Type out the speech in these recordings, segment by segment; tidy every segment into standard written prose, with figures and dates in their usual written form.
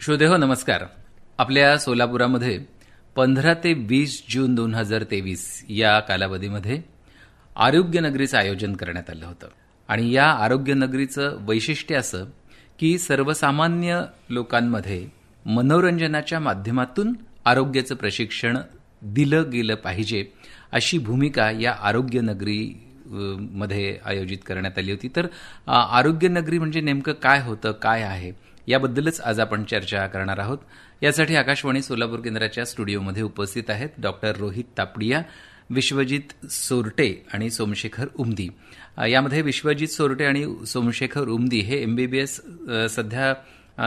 श्रोते हो, नमस्कार. आपल्या सोलापुरामध्ये 15 ते 20 जून 2023 या कालावधीमध्ये आरोग्य नगरीचं आयोजन करण्यात आलं होतं. आणि या आरोग्य नगरीचं वैशिष्ट्य असं की सर्वसामान्य लोकांमध्ये मनोरंजनाच्या माध्यमातून आरोग्याचं प्रशिक्षण दिलं गेलं पाहिजे अशी भूमिका या आरोग्य नगरी मध्ये आयोजित करण्यात आली होती. तर आरोग्य नगरी म्हणजे नेमकं काय होतं, काय आहे, याबद्दलच आज आपण चर्चा करणार आहोत. यासाठी आकाशवाणी सोलापूर केंद्राच्या स्टुडिओमध्ये उपस्थित आहेत डॉक्टर रोहित तापडिया, विश्वजित सोरटे आणि सोमशेखर उमदी. यामध्ये विश्वजित सोरटे आणि सोमशेखर उमदी हे MBBS सध्या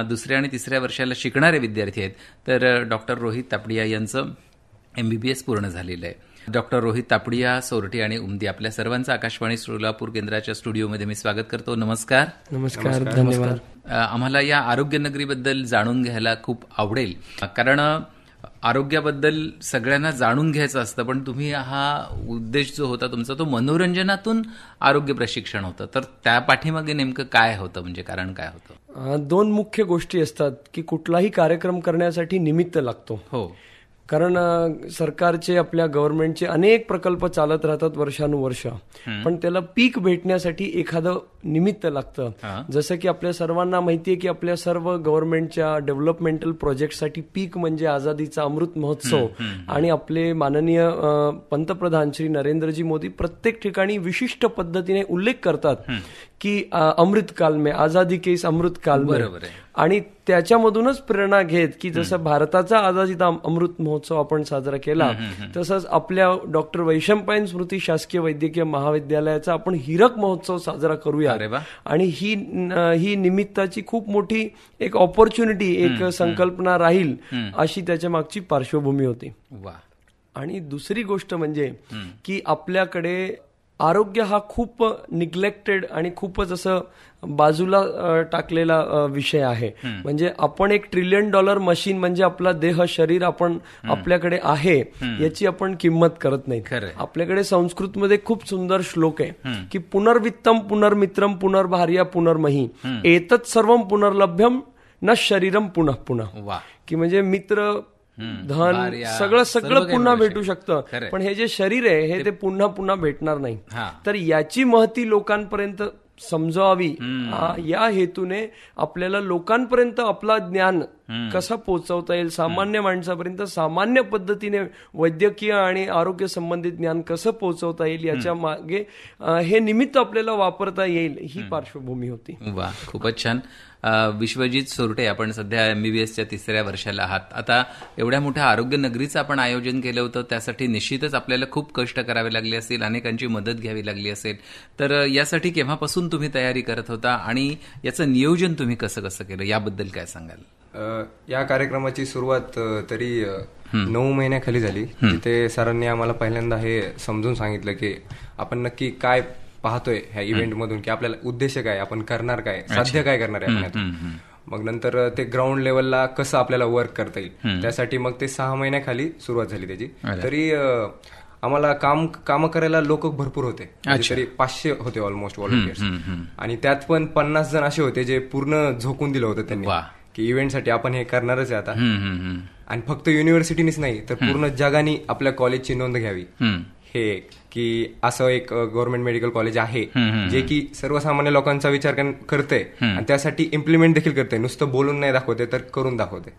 दुसऱ्या आणि तिसऱ्या वर्षाला शिकणारे विद्यार्थी आहेत. तर डॉक्टर रोहित तापडिया यांचं MBBS पूर्ण झालेलं आहे. डॉक्टर रोहित तापडिया, सोरटे आणि उमदी, आपल्या सर्वांचं आकाशवाणी सोलापूर केंद्राच्या स्टुडिओमध्ये मी स्वागत करतो. नमस्कार. नमस्कार. धन्यवाद. आम्हाला या आरोग्य नगरीबद्दल जाणून घ्यायला खूप आवडेल, कारण आरोग्याबद्दल सगळ्यांना जाणून घ्यायचं असतं, पण तुम्ही हा उद्देश जो होता तुमचा तो मनोरंजनातून आरोग्य प्रशिक्षण होतं. तर त्या पाठीमागे नेमकं काय होतं, म्हणजे कारण काय होतं? दोन मुख्य गोष्टी असतात की कुठलाही कार्यक्रम करण्यासाठी निमित्त लागतो. हो, कारण सरकारचे, आपल्या गव्हर्नमेंटचे अनेक प्रकल्प चालत राहतात वर्षानुवर्ष, पण त्याला पीक भेटण्यासाठी एखादं निमित्त लागतं. जसं की आपल्या सर्वांना माहितीये की आपल्या सर्व गव्हर्नमेंटच्या डेव्हलपमेंटल प्रोजेक्टसाठी पीक म्हणजे आझादीचा अमृत महोत्सव, आणि आपले माननीय पंतप्रधान श्री नरेंद्रजी मोदी प्रत्येक ठिकाणी विशिष्ट पद्धतीने उल्लेख करतात की अमृतकाल में, आझादी के इस अमृतकाल में. आणि त्याच्यामधूनच प्रेरणा घेत की जसं भारताचा आझादीचा अमृत महोत्सव आपण साजरा केला, तसंच आपल्या डॉक्टर वैशंपायन स्मृती शासकीय वैद्यकीय महाविद्यालयाचा आपण हीरक महोत्सव साजरा करूया. आणि ही निमित्ताची खूप मोठी एक ऑपॉर्च्युनिटी, एक संकल्पना राहील, अशी त्याच्या मागची पार्श्वभूमी होती. आणि दुसरी गोष्ट म्हणजे की आपल्याकडे आरोग्य हा खूप निग्लेक्टेड आणि खूपच असं बाजूला टाकलेला विषय आहे. म्हणजे आपण $1 ट्रिलियन मशीन म्हणजे आपला देह, शरीर आपण आपल्याकडे आहे, याची आपण किंमत करत नाही. आपल्याकडे संस्कृतमध्ये खूप सुंदर श्लोक आहे की पुनर्वित्तम पुनर्मित्रम पुनर्भार्या पुनर्मही एतत् सर्वम पुनर्लभ्यम न शरीरम पुनः पुनः. की म्हणजे मित्र, धन, सगळं पुन्हा भेटू शकतं, पण हे जे शरीर आहे हे ते पुन्हा पुन्हा भेटणार नाही. तर याची महती लोकांपर्यंत समजावी, या हेतूने आपल्याला लोकांपर्यंत आपला ज्ञान कसा पोहोचवता येईल, सामान्य माणसापर्यंत सामान्य पद्धतीने वैद्यकीय आणि आरोग्य संबंधित ज्ञान कसं पोहोचवता येईल, याच्या मागे हे निमित्त आपल्याला वापरता येईल, ही पार्श्वभूमी होती. वा, खूपच छान. विश्वजित सोरटे, आपण सध्या MBBSच्या तिसऱ्या वर्षाला आहात. आता एवढ्या मोठ्या आरोग्य नगरीचं आपण आयोजन केलं होतं, त्यासाठी निश्चितच आपल्याला खूप कष्ट करावे लागले असतील, अनेकांची मदत घ्यावी लागली असेल. तर यासाठी केव्हापासून तुम्ही तयारी करत होता आणि याचं नियोजन तुम्ही कसं कसं केलं, याबद्दल काय सांगाल? या कार्यक्रमाची सुरुवात तरी 9 महिन्याखाली झाली. तिथे सरांनी आम्हाला पहिल्यांदा हे समजून सांगितलं की आपण नक्की काय पाहतोय ह्या इव्हेंट मधून, की आपल्याला उद्देश काय, आपण करणार काय, साध्य काय करणार आहे आपण. मग नंतर ते ग्राउंड लेवलला कसं आपल्याला वर्क करता येईल, त्यासाठी मग ते 6 महिन्याखाली सुरुवात झाली त्याची. तरी आम्हाला काम करायला लोक भरपूर होते, तरी 500 होते ऑलमोस्ट व्हॉलंटियर्स. आणि त्यात पण 50 जण असे होते जे पूर्ण झोकून दिलं होतं त्यांनी की इव्हेंटसाठी आपण हे करणारच आहे आता. आणि फक्त युनिव्हर्सिटीनीच नाही तर पूर्ण जगाने आपल्या कॉलेजची नोंद घ्यावी, हे की असं एक गव्हर्नमेंट मेडिकल कॉलेज आहे जे की सर्वसामान्य लोकांचा विचार करते आणि त्यासाठी इम्प्लिमेंट देखील करते, नुसतं बोलून नाही दाखवते तर करून दाखवते.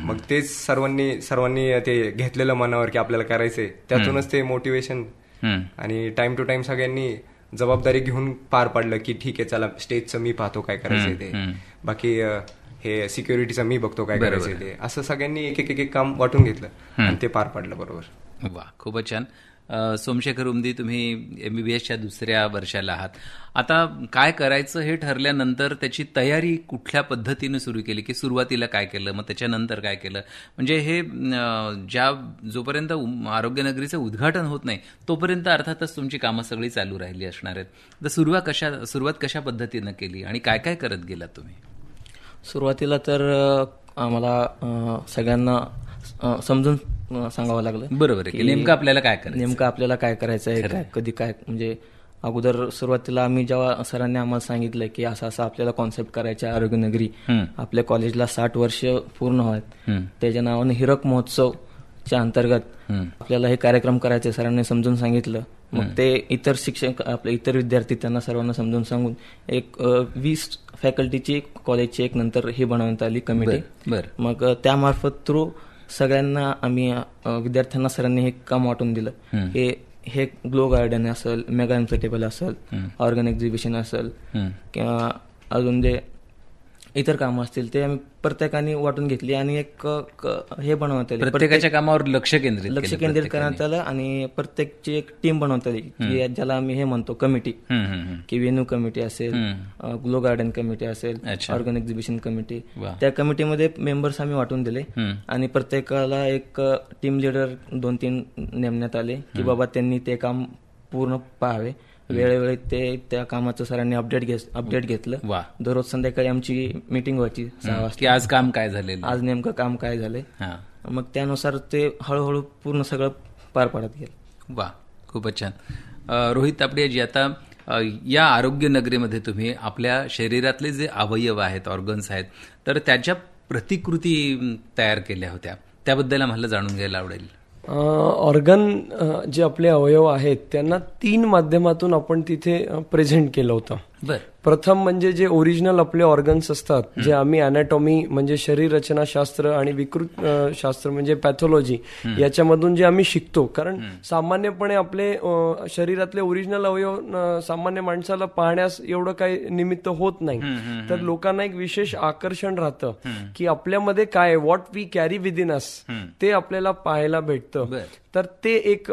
मग तेच सर्वांनी ते घेतलेलं मनावर की आपल्याला करायचंय, त्यातूनच ते मोटिवेशन आणि टाइम टू टाइम सगळ्यांनी जबाबदारी घेऊन पार पाडलं की ठीक आहे, चला स्टेजचं मी पाहतो काय करायचंय ते, बाकी हे सिक्युरिटीचं मी बघतो काय करायचंय ते, असं सगळ्यांनी एक एक काम वाटून घेतलं आणि ते पार पाडलं बरोबर. वा, खूपच छान. सोमशेखर उमदी, तुम्ही MBBSच्या दुसऱ्या वर्षाला आहात. आता काय करायचं हे ठरल्यानंतर त्याची तयारी कुठल्या पद्धतीने सुरू केली, की सुरुवातीला काय केलं, मग त्याच्यानंतर काय केलं? म्हणजे हे जोपर्यंत आरोग्यनगरीचं उद्घाटन होत नाही तोपर्यंत अर्थातच तुमची कामं सगळी चालू राहिली असणार आहेत. तर सुरुवात कशा पद्धतीनं केली आणि काय काय करत गेलात तुम्ही? सुरुवातीला तर आम्हाला सगळ्यांना समजून सांगावं लागलं. बरोबर आहे, नेमकं आपल्याला काय करायचं, नेमकं आपल्याला काय करायचं आहे, कधी काय, म्हणजे अगोदर सुरुवातीला आम्ही जेव्हा सरांनी आम्हाला सांगितलं की असं आपल्याला कॉन्सेप्ट करायचा आरोग्यनगरी, आपल्या कॉलेजला 60 वर्ष पूर्ण आहेत, त्याच्या नावाने हिरक महोत्सवच्या अंतर्गत आपल्याला हे कार्यक्रम करायचे सरांनी समजून सांगितलं. मग ते इतर शिक्षक, आपले इतर विद्यार्थी, त्यांना सर्वांना समजून सांगून एक 20 फॅकल्टीची कॉलेजची एक नंतर हे बनवण्यात आली कमिटी. मग त्यामार्फत थ्रू सगळ्यांना आम्ही विद्यार्थ्यांना सरांनी हे काम वाटून दिलं. हे ग्लो गार्डन असेल, मेगा इन्फ्लेटेबल असेल, ऑर्गन एक्झिबिशन असेल किंवा अजून जे इतर कामं असतील ते आम्ही प्रत्येकाने वाटून घेतली आणि एक हे बनवण्यात आले. प्रत्येकाच्या कामावर लक्ष केंद्रित करण्यात आलं आणि प्रत्येकची एक टीम बनवण्यात आली की ज्याला आम्ही हे म्हणतो कमिटी, की वेन्यू कमिटी असेल, ग्लो गार्डन कमिटी असेल, ऑर्गन एक्झिबिशन कमिटी. त्या कमिटीमध्ये मेंबर्स आम्ही वाटून दिले आणि प्रत्येकाला एक टीम लीडर 2-3 नेमण्यात आले की बाबा त्यांनी ते काम पूर्ण पाहावे. वेळोवेळी ते त्या कामाचं सरांनी अपडेट घेतलं. दररोज संध्याकाळी आमची मीटिंग व्हायची 6 वाजता की आज काम काय झालं, आज नेमकं काम काय झालंय. मग त्यानुसार ते हळूहळू पूर्ण सगळं पार पाडत गेलं. वा, खूपच छान. रोहित तापडियाजी, आता या आरोग्य नगरीमध्ये तुम्ही आपल्या शरीरातले जे अवयव आहेत, ऑर्गन्स आहेत, तर त्याच्या प्रतिकृती तयार केल्या होत्या, त्याबद्दल आम्हाला जाणून घ्यायला आवडेल. ऑर्गन जे आपले अवयव आहेत त्यांना 3 माध्यमातून आपण तिथे प्रेझेंट केलं होतं. प्रथम म्हणजे जे ओरिजिनल आपले ऑर्गन्स असतात, जे आम्ही अॅनाटॉमी म्हणजे शरीर रचनाशास्त्र आणि विकृत शास्त्र म्हणजे पॅथॉलॉजी याच्यामधून जे आम्ही शिकतो. कारण सामान्यपणे आपले शरीरातले ओरिजिनल अवयव सामान्य माणसाला पाहण्यास एवढं काही निमित्त होत नाही, तर लोकांना एक विशेष आकर्षण राहतं की आपल्यामध्ये काय, व्हॉट वी कॅरी विदिन अस, ते आपल्याला पाहायला भेटतं. तर ते एक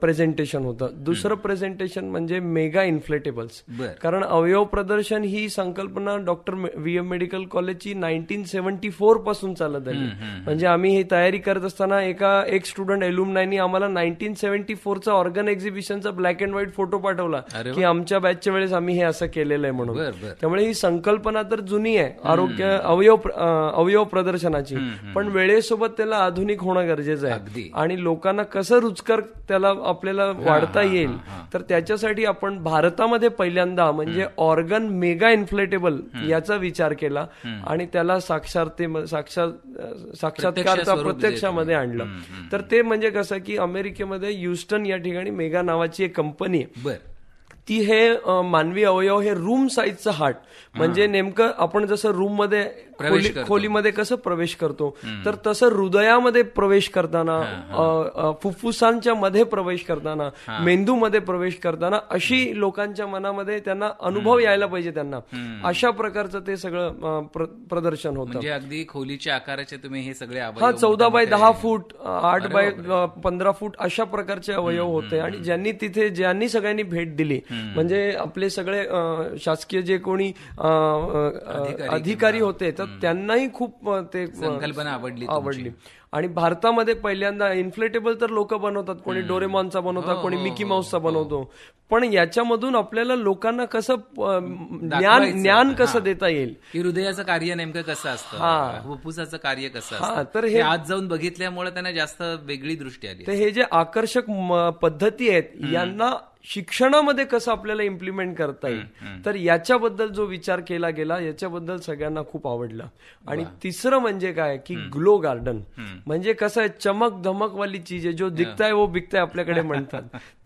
प्रेझेंटेशन होतं. दुसरं प्रेझेंटेशन म्हणजे मेगा इन्फ्लेटेबल्स. कारण अवयव प्रदर्शन ही संकल्पना डॉक्टर VM मेडिकल कॉलेजची 1974 पासून चालत आली. म्हणजे आम्ही ही तयारी करत असताना एक स्टुडंट एल्युमनायनी आम्हाला 1974चा ऑर्गन एक्झिबिशनचा ब्लॅक अँड व्हाईट फोटो पाठवला की आमच्या बॅचच्या वेळेस आम्ही हे असं केलेलं आहे म्हणून. त्यामुळे ही संकल्पना तर जुनी आहे अवयव प्रदर्शनाची, पण वेळेसोबत त्याला आधुनिक होणं गरजेचं आहे आणि लोकांना कसं रुचकर त्याला आपल्याला वाढता येईल. तर त्याच्यासाठी आपण भारतामध्ये पहिल्यांदा म्हणजे ऑर्गन मेगा इन्फ्लेटेबल याचा विचार केला आणि त्याला साक्षात्कारता प्रत्यक्षामध्ये आणलं. तर ते म्हणजे कसं की अमेरिकेमध्ये ह्युस्टन या ठिकाणी मेगा नावाची एक कंपनी आहे. ती हे मानवी अवयव हे रूम साईजचं हार्ट, म्हणजे नेमकं आपण जसं रूम मध्ये खोलीमध्ये कसं प्रवेश करतो, तर तसं हृदयामध्ये प्रवेश करताना, फुफ्फुसांच्या मध्ये प्रवेश करताना, मेंदूमध्ये प्रवेश करताना अशी लोकांच्या मनामध्ये त्यांना अनुभव यायला पाहिजे त्यांना, अशा प्रकारचं ते सगळं प्रदर्शन होतं. म्हणजे अगदी खोलीच्या आकाराचे तुम्ही हे सगळे 14 बाय 10 फूट, 8 बाय 15 फूट अशा प्रकारचे अवयव होते. आणि ज्यांनी सगळ्यांनी भेट दिली, म्हणजे आपले सगळे शासकीय जे कोणी अधिकारी होते, तर त्यांनाही खूप ते संकल्पना आवडली. आणि भारतामध्ये पहिल्यांदा इन्फ्लेटेबल तर लोक बनवतात, कोणी डोरेमॉनचा बनवतात, कोणी मिकी माऊसचा बनवतो, पण याच्यामधून आपल्याला लोकांना कसं ज्ञान कसं देता येईल, की हृदयाचं कार्य नेमकं कसं असतं, फुफ्फुसाचं कार्य कसं असतं, तर हे आज जाऊन बघितल्यामुळे त्यांना जास्त वेगळी दृष्टी आली. तर हे जे आकर्षक पद्धती आहेत यांना शिक्षणामध्ये कसं आपल्याला इम्प्लिमेंट करता येईल, तर याच्याबद्दल जो विचार केला गेला याच्याबद्दल सगळ्यांना खूप आवडलं. आणि तिसरं म्हणजे काय की ग्लो गार्डन, म्हणजे कसं आहे चमक धमकवाली चीज आहे, जो दिखताय वो बिकताय आपल्याकडे म्हणतात.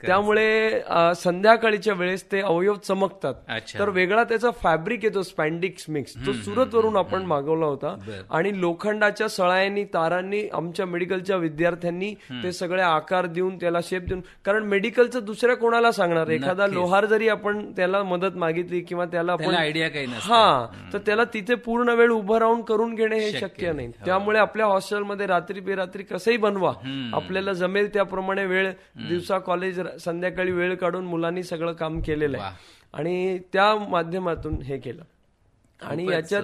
त्यामुळे संध्याकाळीच्या वेळेस ते अवयव चमकतात. तर वेगळा त्याचा फॅब्रिक येतो, स्पॅन्डिक्स मिक्स, तो सुरतवरून आपण मागवला होता आणि लोखंडाच्या सळ्यांनी तारांनी आमच्या मेडिकलच्या विद्यार्थ्यांनी ते सगळे आकार देऊन त्याला शेप देऊन, कारण मेडिकलचं दुसऱ्या कोणाला सांगणार, एखादा लोहार जरी आपण त्याला मदत मागितली किंवा त्याला आपण आयडिया काही नसते, तर त्याला तिथे पूर्ण वेळ उभं राहून करून घेणे हे शक्य नाही. त्यामुळे आपल्या हॉस्टेलमध्ये रात्री बेरात्री कसंही बनवा, आपल्याला जमेल त्याप्रमाणे वेळ, दिवसा कॉलेज, संध्याकाळी वेळ काढून मुलांनी सगळं काम केलेलं आहे आणि त्या माध्यमातून हे केलं. आणि याच्यात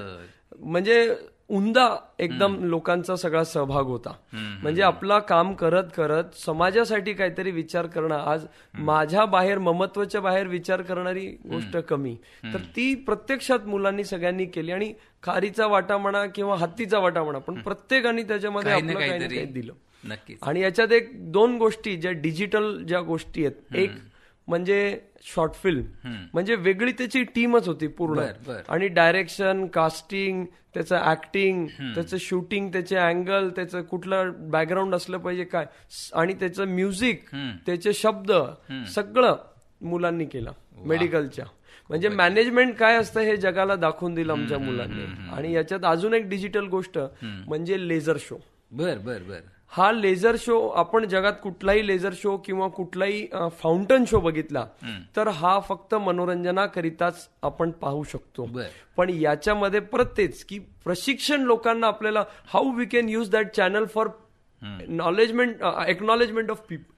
म्हणजे उमदा एकदम लोकांचा सगळा सहभाग होता. म्हणजे आपला काम करत करत समाजासाठी काहीतरी विचार करणं, आज माझ्या बाहेर, ममत्वाच्या बाहेर विचार करणारी गोष्ट कमी, तर ती प्रत्यक्षात मुलांनी सगळ्यांनी केली. आणि खारीचा वाटा म्हणा किंवा हत्तीचा वाटा म्हणा, पण प्रत्येकाने त्याच्यामध्ये आपलं काही ना काही दिलं. आणि याच्यात 2 गोष्टी ज्या डिजिटल ज्या गोष्टी आहेत, एक म्हणजे शॉर्ट फिल्म, म्हणजे वेगळी त्याची टीमच होती पूर्ण. आणि डायरेक्शन, कास्टिंग, त्याचं ऍक्टिंग, त्याचं शूटिंग, त्याचे अँगल, त्याचं कुठलं बॅकग्राऊंड असलं पाहिजे काय, आणि त्याचं म्युझिक, त्याचे शब्द, सगळं मुलांनी केलं मेडिकलच्या. म्हणजे मॅनेजमेंट काय असतं हे जगाला दाखवून दिलं आमच्या मुलांनी. आणि याच्यात अजून एक डिजिटल गोष्ट म्हणजे लेझर शो. बर. हा लेझर शो, आपण जगात कुठलाही लेझर शो किंवा कुठलाही फाउंटन शो बघितला तर हा फक्त मनोरंजनाकरिताच आपण पाहू शकतो. पण याच्यामध्ये परत तेच की प्रशिक्षण लोकांना आपल्याला, how we can use that channel for acknowledgement of people,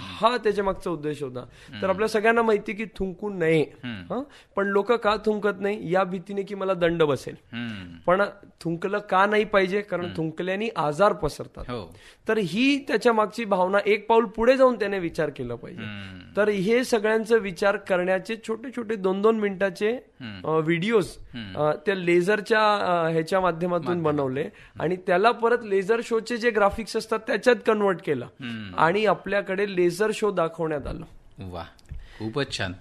हा त्याच्या मागचा उद्देश होता. तर आपल्या सगळ्यांना माहिती की थुंकू नये, पण लोक का थुंकत नाही, या भीतीने की मला दंड बसेल. पण थुंकलं का नाही पाहिजे, कारण थुंकल्याने आजार पसरतात. तर ही त्याच्या मागची भावना, एक पाऊल पुढे जाऊन त्याने विचार केला पाहिजे. तर हे सगळ्यांचा विचार करण्याचे छोटे छोटे 2-2 मिनिटाचे व्हिडिओज त्या लेझरच्या ह्याच्या माध्यमातून बनवले, आणि त्याला परत लेझर शोचे जे ग्राफिक्स असतात त्याच्यात कन्वर्ट केलं, आणि आपल्याकडे लेझर शो दाखवण्यात आलं. वा, खूपच छान.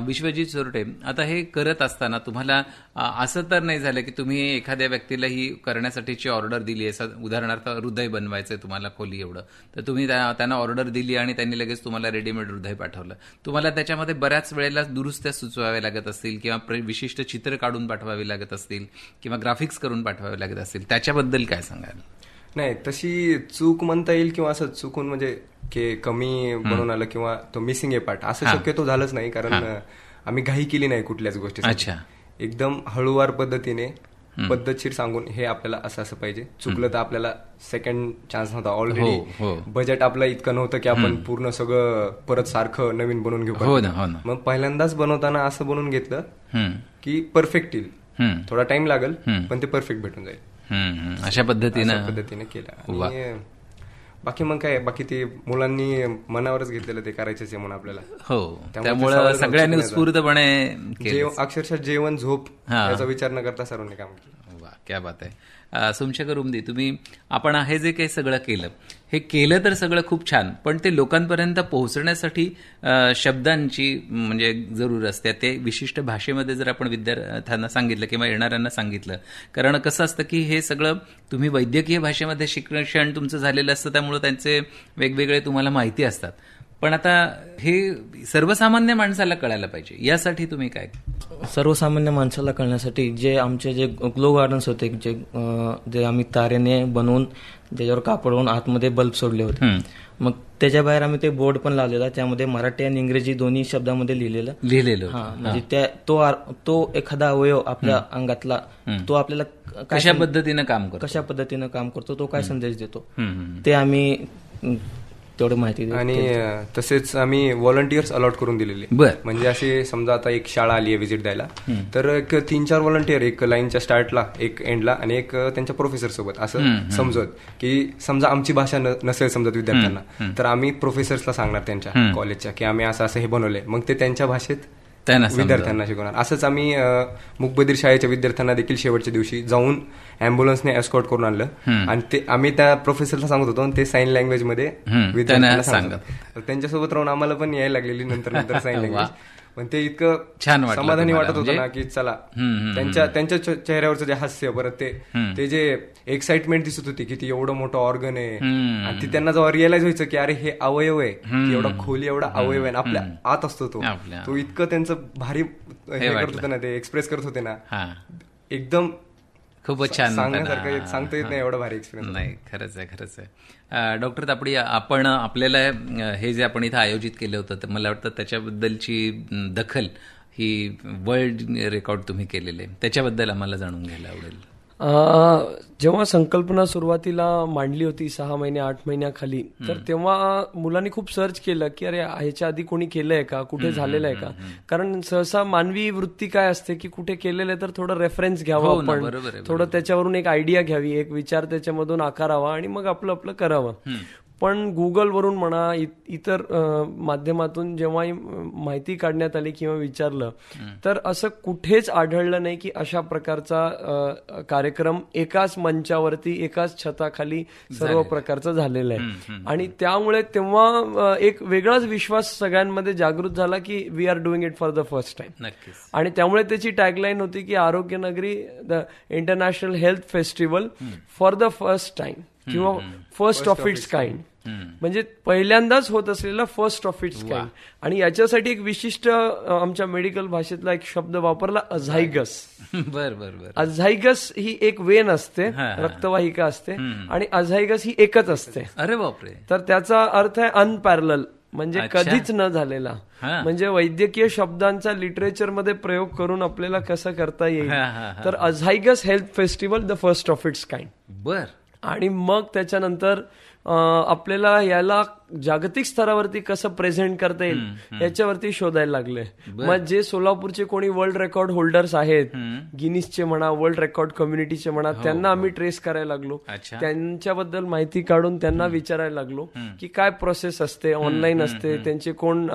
विश्वजित सोरटे, आता हे करत असताना तुम्हाला असं तर नाही झालं की तुम्ही एखाद्या व्यक्तीला ही करण्यासाठीची ऑर्डर दिली आहे, उदाहरणार्थ हृदय बनवायचंय तुम्हाला खोली एवढं, तर तुम्ही त्यांना ऑर्डर दिली आणि त्यांनी लगेच तुम्हाला रेडीमेड हृदय पाठवलं. तुम्हाला त्याच्यामध्ये बऱ्याच वेळेला दुरुस्त्या सुचवाव्या लागत असतील, किंवा विशिष्ट चित्र काढून पाठवावी लागत असतील, किंवा ग्राफिक्स करून पाठवावे लागत असतील, त्याच्याबद्दल काय सांगाल? नाही, तशी चूक म्हणता येईल, किंवा असं चुकून म्हणजे की कमी बनवून आलं किंवा तो मिसिंग आहे पार्ट, असं शक्यतो झालंच नाही. कारण आम्ही घाई केली नाही कुठल्याच गोष्टी. एकदम हळूवार पद्धतीने, पद्धतशीर सांगून हे आपल्याला असं असं पाहिजे. चुकलं तर आपल्याला सेकंड चान्स नव्हता. ऑलरेडी बजेट आपलं इतकं नव्हतं की आपण पूर्ण सगळं परत सारखं नवीन बनवून घेऊ. मग पहिल्यांदाच बनवताना असं बनवून घेतलं की परफेक्ट येईल. थोडा टाइम लागेल पण ते परफेक्ट भेटून जाईल. अशा पद्धतीने केलं. बाकी मग काय, बाकी ते मुलांनी मनावरच घेतलेलं, ते करायचंच आहे म्हणून आपल्याला. त्यामुळे सगळ्यांनी उत्स्फूर्तपणे अक्षरशः जेवण झोप याचा विचार न करता सर्वांनी काम केलं. वा, क्या बात आहे. सोमशेखर उमदी, आपण हे जे काही सगळं केलं, हे केलं तर सगळं खूप छान, पण ते लोकांपर्यंत पोहोचण्यासाठी शब्दांची म्हणजे जरूर असते. ते विशिष्ट भाषेमध्ये जर आपण विद्यार्थ्यांना सांगितलं किंवा येणाऱ्यांना सांगितलं, कारण कसं असतं की हे सगळं तुम्ही वैद्यकीय भाषेमध्ये शिक्षण तुमचं झालेलं असतं, त्यामुळे त्यांचे वेगवेगळे तुम्हाला माहिती असतात. पण आता हे सर्वसामान्य माणसाला कळायला पाहिजे, यासाठी तुम्ही काय? सर्वसामान्य माणसाला कळण्यासाठी जे आमचे जे ग्लो गार्डन्स होते, जे आम्ही तारेने बनवून त्याच्यावर कापडवून आतमध्ये बल्ब सोडले होते, मग त्याच्या बाहेर आम्ही ते बोर्ड पण लावलेला, त्यामध्ये मराठी आणि इंग्रजी दोन्ही शब्दामध्ये लिहिलेलं. म्हणजे तो एखादा अवयव आपल्या अंगातला, तो आपल्याला कशा पद्धतीनं काम करतो, तो काय संदेश देतो, ते आम्ही तेवढं माहिती. आणि तसेच आम्ही व्हॉलंटियर्स अलॉट करून दिलेले. म्हणजे असे समजा आता एक शाळा आली आहे व्हिजिट द्यायला, तर एक 3-4 व्हॉलंटियर, एक लाईनच्या स्टार्टला, एक एंडला, आणि एक त्यांच्या प्रोफेसर सोबत, असं समजत की समजा आमची भाषा नसेल समजत विद्यार्थ्यांना, तर आम्ही प्रोफेसर्सला सांगणार त्यांच्या कॉलेजच्या की आम्ही असं हे बनवलंय, मग ते त्यांच्या भाषेत विद्यार्थ्यांना शिकवणार. असंच आम्ही मुकबधीर शाळेच्या विद्यार्थ्यांना देखील शेवटच्या दिवशी जाऊन अँब्युलन्सने एस्कॉर्ट करून आणलं, आणि ते आम्ही त्या प्रोफेसरला सांगत होतो, ते साईन लँग्वेज मध्ये विद्यार्थ्यांना सांगत. त्यांच्यासोबत राहून आम्हाला पण यायला लागलेली नंतर साईन लँग्वेज. पण ते इतकं छान समाधानी वाटत होतं ना की चला, त्यांच्या चेहऱ्यावरचं जे हास्य, परत ते जे एक्साइटमेंट दिसत होती की ती एवढं मोठं ऑर्गन आहे, आणि ती त्यांना जेव्हा रिअलाइज व्हायचं की अरे हे अवयव आहे, एवढा खोली, एवढा अवयव आहे, आपल्या आत असतो तो इतकं त्यांचं भारी हे करत होतं ना, ते एक्सप्रेस करत होते ना, एकदम खूपच छान. सांगता येत नाही एवढा भारी एक्सपिरियन्स. नाही, खरंच आहे. डॉक्टर तापडी, आपल्याला हे जे आपण इथं आयोजित केलं होतं, तर मला वाटतं त्याच्याबद्दलची दखल ही वर्ल्ड रेकॉर्ड तुम्ही केलेले, त्याच्याबद्दल आम्हाला जाणून घ्यायला आवडेल. जेव्हा संकल्पना सुरुवातीला मांडली होती 6 महिने 8 महिन्याखाली, तर तेव्हा मुलांनी खूप सर्च केलं की अरे ह्याच्या आधी कोणी केलंय का, कुठे झालेलं आहे का. कारण सहसा मानवी वृत्ती काय असते की कुठे केलेलं आहे तर थोडं रेफरन्स घ्यावं, आपण थोडं त्याच्यावरून एक आयडिया घ्यावी, एक विचार त्याच्यामधून आकारावा, आणि मग आपलं करावं. पण गुगलवरून म्हणा इतर माध्यमातून जेव्हाही माहिती काढण्यात आली किंवा विचारलं तर असं कुठेच आढळलं नाही की अशा प्रकारचा कार्यक्रम एकाच मंचावरती एकाच छताखाली सर्व प्रकारचा झालेला आहे. आणि त्यामुळे तेव्हा एक वेगळाच विश्वास सगळ्यांमध्ये जागृत झाला की we are doing it for the first time. आणि त्यामुळे त्याची टॅगलाईन होती की Arogya Nagari the international health festival for the first time किंवा फर्स्ट ऑफ इट्स काइंड, म्हणजे पहिल्यांदाच होत असलेला फर्स्ट ऑफ इट्स काइंड. आणि याच्यासाठी एक विशिष्ट आमच्या मेडिकल भाषेतला एक शब्द वापरला, अझायगस. अझायगस ही एक वेन असते, रक्तवाहिका असते, आणि अझायगस ही एकच असते. अरे बापरे. तर त्याचा अर्थ आहे अनपॅरलल, म्हणजे कधीच न झालेला. म्हणजे वैद्यकीय शब्दांचा लिटरेचरमध्ये प्रयोग करून आपल्याला कसं करता येईल. तर Azygos health festival the first of its kind. बर. आणि मग त्याच्यानंतर आपल्याला याला जागतिक स्तरावरती कसं प्रेझेंट करता येईल याच्यावरती शोधायला लागले. मग जे सोलापूरचे कोणी वर्ल्ड रेकॉर्ड होल्डर्स आहेत, गिनीसचे म्हणा, वर्ल्ड रेकॉर्ड कम्युनिटीचे म्हणा, त्यांना आम्ही ट्रेस करायला लागलो. त्यांच्याबद्दल माहिती काढून त्यांना विचारायला लागलो की काय प्रोसेस असते, ऑनलाईन असते, त्यांचे कोण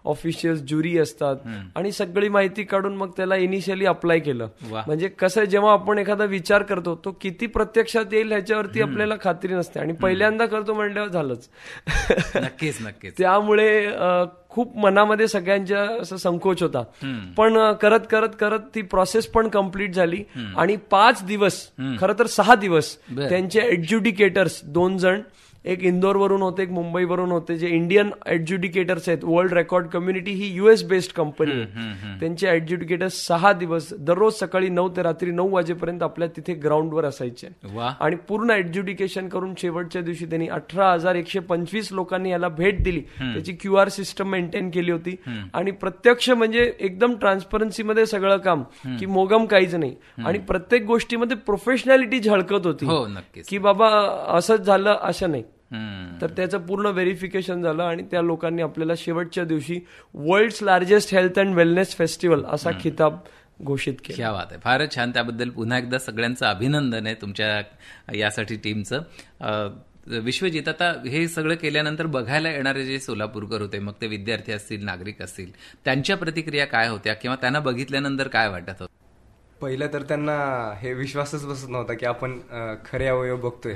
ऑफिशियल ज्युरी असतात, आणि सगळी माहिती काढून मग त्याला इनिशियली अप्लाय केलं. म्हणजे कसं जेव्हा आपण एखादा विचार करतो तो किती प्रत्यक्षात येईल ह्याच्यावरती आपल्याला खात्री नसते, आणि पहिल्यांदा करतो म्हणल्यावर झालंच. नक्कीच नक्कीच. त्यामुळे खूप मनामध्ये सगळ्यांच्या असं संकोच होता. पण करत करत करत ती प्रोसेस पण कम्प्लीट झाली. आणि 5 दिवस, खरं तर 6 दिवस त्यांचे एड्ज्युडिकेटर्स 2 जण, एक इंदोरवरून होते, एक मुंबईवरून होते, जे इंडियन एड्ज्युडिकेटर्स आहेत. वर्ल्ड रेकॉर्ड कम्युनिटी ही US बेस्ड कंपनी आहे. त्यांचे एड्ज्युडिकेटर्स 6 दिवस दररोज सकाळी 9 ते रात्री 9 वाजेपर्यंत आपल्या तिथे ग्राउंडवर असायचे. आणि पूर्ण एड्ज्युडिकेशन करून शेवटच्या दिवशी त्यांनी 18,125 लोकांनी याला भेट दिली. त्याची QR सिस्टम मेंटेन केली होती. आणि प्रत्यक्ष म्हणजे एकदम ट्रान्सपरन्सीमध्ये सगळं काम, की मोगम काहीच नाही. आणि प्रत्येक गोष्टीमध्ये प्रोफेशनॅलिटी झळकत होती की बाबा असंच झालं असं नाही. तर त्याचं पूर्ण व्हेरिफिकेशन झालं आणि त्या लोकांनी आपल्याला शेवटच्या दिवशी world's largest health and wellness festival असा खिताब घोषित केला. क्या बात आहे. फारच छान. त्याबद्दल पुन्हा एकदा सगळ्यांचं अभिनंदन आहे तुमच्या यासाठी टीमचं. विश्वजित, आता हे सगळं केल्यानंतर बघायला येणारे जे सोलापूरकर होते, मग ते विद्यार्थी असतील, नागरिक असतील, त्यांच्या प्रतिक्रिया काय होत्या किंवा त्यांना बघितल्यानंतर काय वाटत होतं? पहिलं तर त्यांना हे विश्वासच बसत नव्हता की आपण खरे अवयव बघतोय.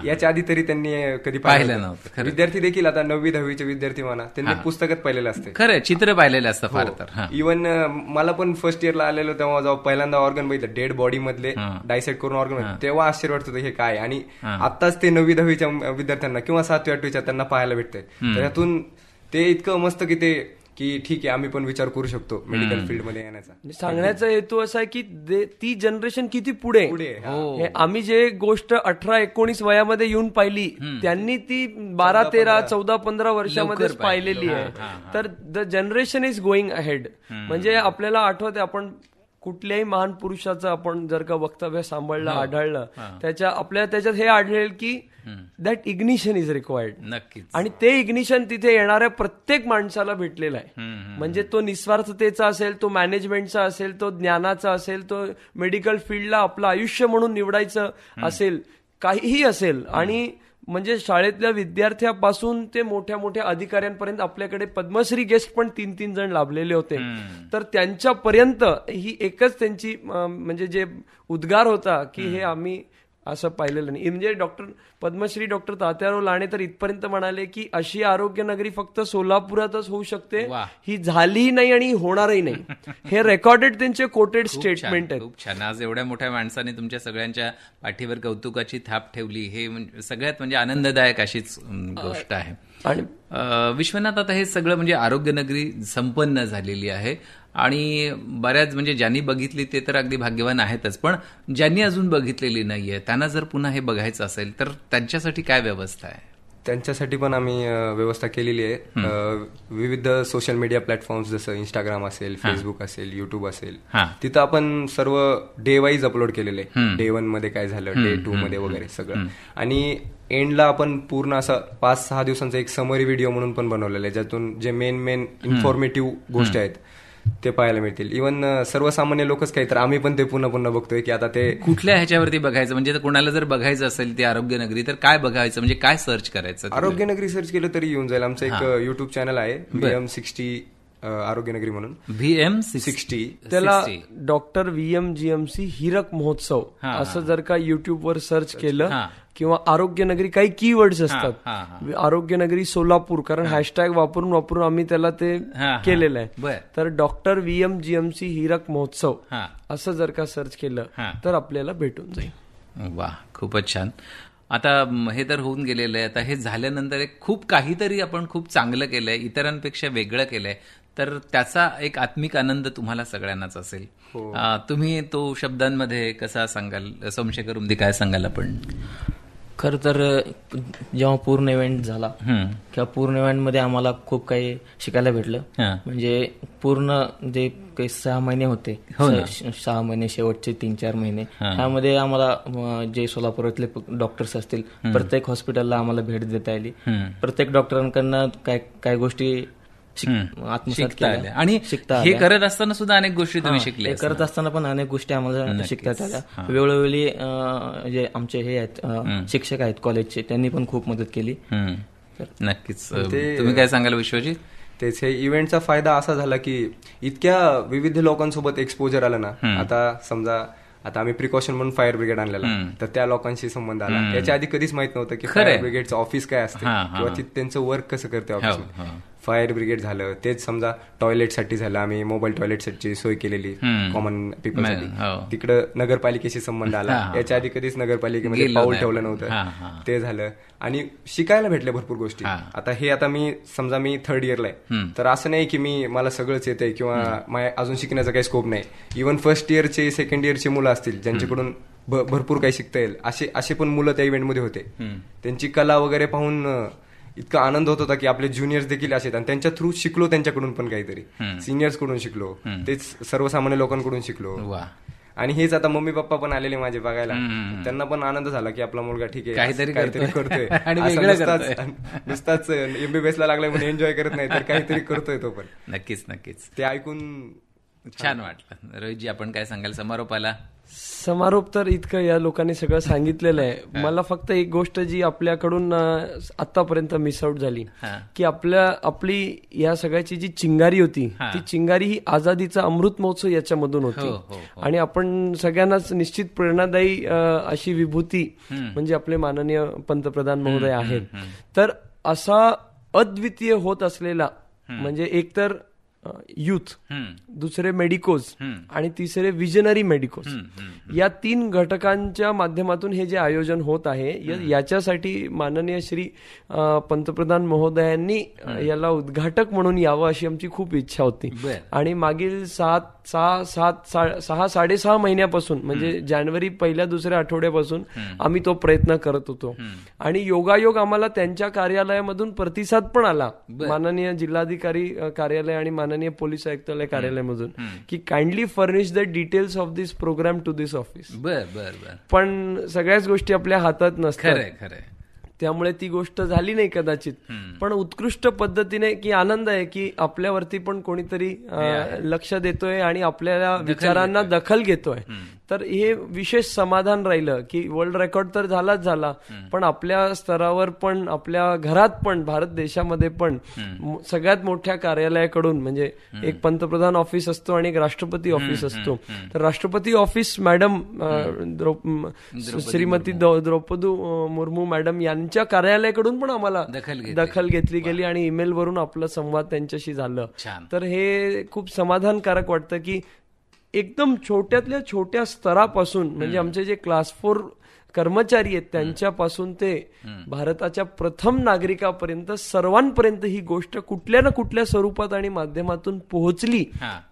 याच्या आधी तरी त्यांनी कधी पाहिलं नव्हतं. विद्यार्थी देखील आता 9वी 10वीचे विद्यार्थी म्हणा, त्यांनी पुस्तकात पाहिलेलं असते, खरं चित्र पाहिलेलं असतं फार तर. इव्हन मला पण फर्स्ट इयरला आलेलो तेव्हा जेव्हा पहिल्यांदा ऑर्गन बघितलं, डेड बॉडी मधले डायसेक्ट करून ऑर्गन, तेव्हा आश्चर्य वाटत होतं हे काय. आणि आताच ते 9वी 10वीच्या विद्यार्थ्यांना किंवा 7वी 8वीच्या त्यांना पाहायला भेटतंय. तर यातून ते इतकं मस्त की ठीक आहे, आम्ही पण विचार करू शकतो मेडिकल फील्ड मध्ये येण्याचा. सांगण्याचा हेतू असा आहे की ती जनरेशन किती पुढे. आम्ही जे गोष्ट 18-19 वयामध्ये येऊन पाहिली, त्यांनी ती 12, 13, 14, 15 वर्षामध्येच पाहिलेली आहे. तर the generation is going ahead. म्हणजे आपल्याला आठवते, आपण कुठल्याही महान पुरुषाचं आपण जर का वक्तव्य सांभाळलं, आढळलं, आपल्याला त्याच्यात हे आढळेल की दॅट इग्निशन इज रिक्वायर्ड. नक्कीच. आणि ते इग्निशन तिथे येणाऱ्या प्रत्येक माणसाला भेटलेलं आहे. म्हणजे तो निस्वार्थतेचा असेल, तो मॅनेजमेंटचा असेल, तो ज्ञानाचा असेल, तो मेडिकल फील्डला आपलं आयुष्य म्हणून निवडायचं असेल, काहीही असेल. आणि म्हणजे शाळेतल्या विद्यार्थ्यापासून ते मोठ्या मोठ्या अधिकाऱ्यांपर्यंत आपल्याकडे पद्मश्री गेस्ट पण 3-3 जण लाभलेले होते. तर त्यांच्यापर्यंत ही एकच त्यांची म्हणजे जे उद्गार होता की हे आम्ही असं पाहिलेलं नाही. म्हणजे पद्मश्री डॉक्टर तात्याराव लाणे तर इथपर्यंत म्हणाले की अशी आरोग्य नगरी फक्त सोलापुरातच होऊ शकते, ही झालीही नाही आणि होणारही नाही. हे रेकॉर्डेड त्यांचे कोटेड स्टेटमेंट आहे. खूप छान. आज एवढ्या मोठ्या माणसाने तुमच्या सगळ्यांच्या पाठीवर कौतुकाची थाप ठेवली, हे सगळ्यात म्हणजे आनंददायक अशीच गोष्ट आहे. आणि विश्वनाथ, आता हे सगळं म्हणजे आरोग्य नगरी संपन्न झालेली आहे आणि बऱ्याच म्हणजे ज्यांनी बघितली ते तर अगदी भाग्यवान आहेतच, पण ज्यांनी अजून बघितलेली नाहीये त्यांना जर पुन्हा हे बघायचं असेल तर त्यांच्यासाठी काय व्यवस्था आहे? त्यांच्यासाठी पण आम्ही व्यवस्था केलेली आहे. विविध सोशल मीडिया प्लॅटफॉर्म्स जसं इंस्टाग्राम असेल, फेसबुक असेल, युट्यूब असेल, तिथं आपण सर्व डे वाईज अपलोड केलेले आहे. डे 1 मध्ये काय झालं, डे 2 मध्ये वगैरे सगळं. आणि एंडला आपण पूर्ण असं 5-6 दिवसांचा एक समरी व्हिडिओ म्हणून पण बनवलेला आहे, ज्यातून जे मेन इन्फॉर्मेटिव्ह गोष्टी आहेत ते पाहायला मिळतील. इव्हन सर्वसामान्य लोकच काही, तर आम्ही पण ते पुन्हा पुन्हा बघतोय की आता ते कुठल्या ह्याच्यावरती बघायचं, म्हणजे कोणाला जर बघायचं असेल ती आरोग्यनगरी तर काय बघायचं, म्हणजे काय सर्च करायचं? आरोग्यनगरी सर्च केलं तरी येऊन जाईल. आमचं एक युट्यूब चॅनल आहे VM60 आरोग्यनगरी म्हणून. VM60 त्याला डॉक्टर VMGMC हीरक महोत्सव असं जर का युट्यूबवर सर्च केलं किंवा आरोग्यनगरी काही कीवर्ड्स असतात, आरोग्यनगरी सोलापूर, कारण हॅशटॅग वापरून आम्ही त्याला ते केलेलं आहे. तर डॉक्टर VMGMC हीरक महोत्सव असं जर का सर्च केलं तर आपल्याला भेटून जाईल. वा, खूपच छान. आता हे तर होऊन गेलेलं आहे. आता हे झाल्यानंतर खूप काहीतरी आपण खूप चांगलं केलंय, इतरांपेक्षा वेगळं केलंय, तर त्याचा एक आत्मिक आनंद तुम्हाला सगळ्यांनाच असेल. तुम्ही तो शब्दांमध्ये कसा सांगाल? सोमशेखर उमदी, काय सांगाल आपण? खरं तर जेव्हा पूर्ण इव्हेंट झाला किंवा पूर्ण इव्हेंटमध्ये आम्हाला खूप काही शिकायला भेटलं. म्हणजे पूर्ण जे काही 6 महिने होते, 6 महिने शेवटचे 3-4 महिने, त्यामध्ये आम्हाला जे सोलापुरातले डॉक्टर्स असतील, प्रत्येक हॉस्पिटलला आम्हाला भेट देता आली. प्रत्येक डॉक्टरांकडनं काय गोष्टी आत्मसात केल्या आणि हे करत असताना सुद्धा अनेक गोष्टी तुम्ही शिकले. करत असताना पण अनेक गोष्टी आम्हाला शिकतात आल्या. वेळोवेळी जे आमचे हे आहेत शिक्षक आहेत कॉलेजचे, त्यांनी पण खूप मदत केली. नक्कीच. तुम्ही काय सांगाल विश्वजित? तेच, हे इव्हेंटचा फायदा असा झाला की इतक्या विविध लोकांसोबत एक्सपोजर आला ना. आता समजा आता आम्ही प्रिकॉशन म्हणून फायर ब्रिगेड आणलेला, तर त्या लोकांशी संबंध आला. याच्या आधी कधीच माहित नव्हतं की फायर ब्रिगेडचं ऑफिस काय असते किंवा त्यांचं वर्क कसं करते ऑफिस. फायर ब्रिगेड झालं, तेच समजा टॉयलेटसाठी झालं, आम्ही मोबाईल टॉयलेटसाठी सोय केलेली कॉमन पीपलसाठी. तिकडं नगरपालिकेशी संबंध आला, याच्या आधी कधीच नगरपालिकेमध्ये पाऊल ठेवलं नव्हतं, ते झालं. आणि शिकायला भेटल्या भरपूर गोष्टी. आता हे आता मी 3rd इयरला आहे, तर असं नाही की मला सगळंच येतंय किंवा अजून शिकण्याचा काही स्कोप नाही. इव्हन 1st इयरचे 2nd इयरचे मुलं असतील ज्यांच्याकडून भरपूर काही शिकता येईल, असे पण मुलं त्या इव्हेंटमध्ये होते. त्यांची कला वगैरे पाहून इतका आनंद होत होता की आपले ज्युनियर्स देखील असे, आणि त्यांच्या थ्रू शिकलो, त्यांच्याकडून पण काहीतरी सिनियर्स कडून शिकलो, तेच सर्वसामान्य लोकांकडून शिकलो. आणि हेच आता मम्मी पप्पा पण आलेले माझे बघायला, त्यांना पण आनंद झाला की आपला मुलगा ठीक आहे काहीतरी करतोय, नुसताच MBBS ला लागलाय म्हणून एन्जॉय करत नाही, तर काहीतरी करतोय तो पण. नक्कीच नक्कीच. ते ऐकून छान वाटलं. रोहितजी, आपण काय सांगाल समारोपाला? समारोप तर इतकं या लोकांनी सगळं सांगितलेलं आहे. मला फक्त एक गोष्ट जी आपल्याकडून आतापर्यंत मिस आउट झाली की आपली या सगळ्याची जी चिंगारी होती, ती चिंगारी ही आझादीचा अमृत महोत्सव याच्यामधून होती. आणि आपण सगळ्यांनाच निश्चित प्रेरणादायी अशी विभूती म्हणजे आपले माननीय पंतप्रधान महोदय आहेत. तर असा अद्वितीय होत असलेला म्हणजे एकतर युथ, दुसरे मेडिकोज आणि तिसरे विजनरी मेडिकोज, या 3 घटकांच्या माध्यमातून हे जे आयोजन होत आहे, याच्यासाठी माननीय श्री पंतप्रधान महोदयांनी याला उद्घाटक म्हणून यावं अशी आमची खूप इच्छा होती. आणि मागील 6-6.5 महिन्यापासून म्हणजे जानेवारी 1-2 आठवड्यापासून आम्ही तो प्रयत्न करत होतो. आणि योगायोग आम्हाला त्यांच्या कार्यालयामधून प्रतिसाद पण आला, माननीय जिल्हाधिकारी कार्यालय आणि माननीय पोलीस आयुक्तालय कार्यालयामधून, की kindly furnish the details of this programme to this office. पण सगळ्याच गोष्टी आपल्या हातात नसतात, त्यामुळे ती गोष्ट झाली नाही कदाचित. पण उत्कृष्ट पद्धतीने की आनंद आहे की आपल्यावरती पण कोणीतरी लक्ष देतोय आणि आपल्या विचारांना दखल घेतोय. तर हे विशेष समाधान राहिलं की वर्ल्ड रेकॉर्ड तर झाला, पण आपल्या स्तरावर पण, आपल्या घरात पण, भारत देशामध्ये पण सगळ्यात मोठ्या कार्यालयाकडून, म्हणजे एक पंतप्रधान ऑफिस असतो आणि एक राष्ट्रपती ऑफिस असतो. तर राष्ट्रपती office madam Shrimati Draupadi Murmu madam यांच्या कार्यालयाकडून पण आम्हाला दखल घेतली गेली आणि ईमेल वरून आपला संवाद त्यांच्याशी झालं. तर हे खूप समाधानकारक वाटतं की एकदम छोट्यातल्या छोट्या स्तरापासून, म्हणजे आमचे जे क्लास 4 कर्मचारी आहेत त्यांच्यापासून ते भारताच्या प्रथम नागरिकापर्यंत सर्वांपर्यंत ही गोष्ट कुठल्या ना कुठल्या स्वरूपात आणि माध्यमातून पोहोचली.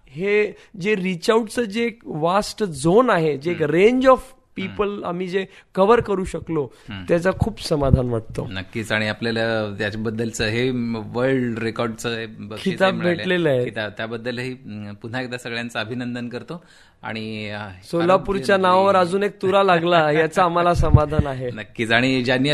हे जे रिच आउटचं जे वास्ट झोन आहे, जे रेंज ऑफ पीपल आम्ही जे कव्हर करू शकलो, त्याचा खूप समाधान वाटतं. नक्कीच. आणि आपल्याला त्याच्याबद्दलचं हे वर्ल्ड रेकॉर्डचं खिताब भेटलेलं आहे, त्याबद्दलही पुन्हा एकदा सगळ्यांचं अभिनंदन करतो. आणि सोलापूरच्या नावावर अजून एक तुरा लागला याचं आम्हाला समाधान आहे. नक्कीच. आणि ज्यांनी